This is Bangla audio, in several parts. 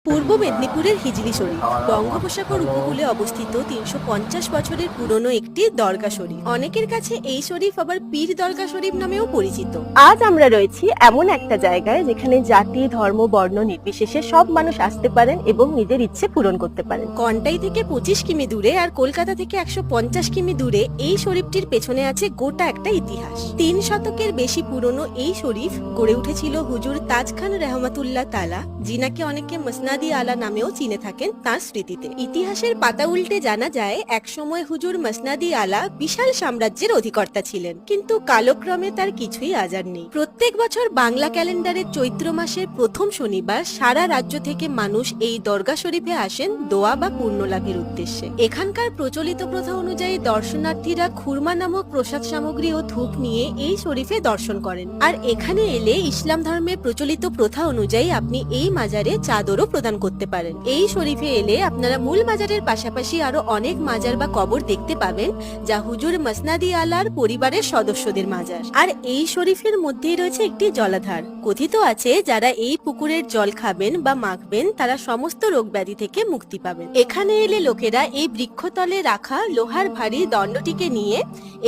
পূর্ব মেদিনীপুরের হিজলি শরীফ বঙ্গোপসাগর উপকূলে অবস্থিত ৩৫০ বছরের পুরনো একটি দরগা শরীফ। অনেকের কাছে এই শরীফ আবার পীর দরগা শরীফ নামেও পরিচিত। আজ আমরা রয়েছি এমন একটা জায়গায় যেখানে জাতি, ধর্ম, বর্ণ নির্বিশেষে সব মানুষ আসতে পারেন এবং নিজের ইচ্ছে পূরণ করতে পারেন। কন্টাই থেকে ২৫ কিমি দূরে আর কলকাতা থেকে ১৫০ কিমি দূরে এই শরীফটির পেছনে আছে গোটা একটা ইতিহাস। ৩ শতকের বেশি পুরনো এই শরীফ গড়ে উঠেছিল হুজুর তাজ খান রহমাতুল্লাহ তাআলা, যিনাকে অনেকে মসনাদি আলা নামেও চিনে থাকেন তার স্মৃতিতে। ইতিহাসের পাতা উল্টে জানা যায় একসময় হুজুর মসনাদি আলা বিশাল সাম্রাজ্যের অধিকর্তা ছিলেন, কিন্তু কালক্রমে তার কিছুই আজার নেই। প্রত্যেক বছর বাংলা ক্যালেন্ডারের চৈত্র মাসের প্রথম শনিবার সারা রাজ্য থেকে মানুষ এই দরগা শরীফে আসেন দোয়া বা পুণ্য লাভের উদ্দেশ্যে। এখানকার প্রচলিত প্রথা অনুযায়ী দর্শনার্থীরা খুরমা নামক প্রসাদ সামগ্রী ও ধূপ নিয়ে এই শরীফে দর্শন করেন। আর এখানে এলে ইসলাম ধর্মের প্রচলিত প্রথা অনুযায়ী আপনি এই মাজারে চাদরও প্রদান করতে পারেন। এই শরীফে এলে আপনারা মূল মাজারের পাশাপাশি আরো অনেক মাজার বা কবর দেখতে পাবেন, যা হুজুর মসনাদি আলার পরিবারের সদস্যদের মাজার। আর এই শরীফের মধ্যেই রয়েছে একটি জলাধার। কথিত আছে যারা এই পুকুরের জল খাবেন বা মাখবেন তারা সমস্ত রোগ ব্যাধি থেকে মুক্তি পাবেন। এখানে এলে লোকেরা এই বৃক্ষতলে রাখা লোহার ভারী দণ্ডটিকে নিয়ে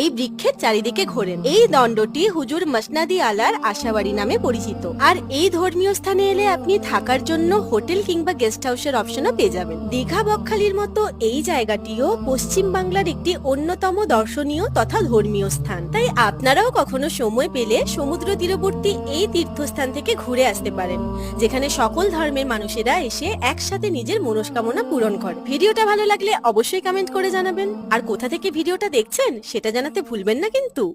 এই বৃক্ষের চারিদিকে ঘোরেন। এই দণ্ডটি হুজুর মসনাদি আলার আশাবাড়ি নামে পরিচিত। আর এই ধর্মীয় স্থানে এলে আপনি থাকার জন্য হোটেল কিংবা গেস্ট হাউসের অপশনও পেয়ে যাবেন। দীঘা বকখালির মতো এই জায়গাটিও পশ্চিম বাংলার একটি অন্যতম দর্শনীয় তথা ধর্মীয় স্থান। তাই আপনারাও কখনো সময় পেলে সমুদ্র তীরবর্তী এই তীর্থস্থান থেকে ঘুরে আসতে পারেন, যেখানে সকল ধর্মের মানুষেরা এসে একসাথে নিজের মনস্কামনা পূরণ করে। ভিডিওটা ভালো লাগলে অবশ্যই কমেন্ট করে জানাবেন, আর কোথা থেকে ভিডিওটা দেখছেন সেটা জানাতে ভুলবেন না কিন্তু।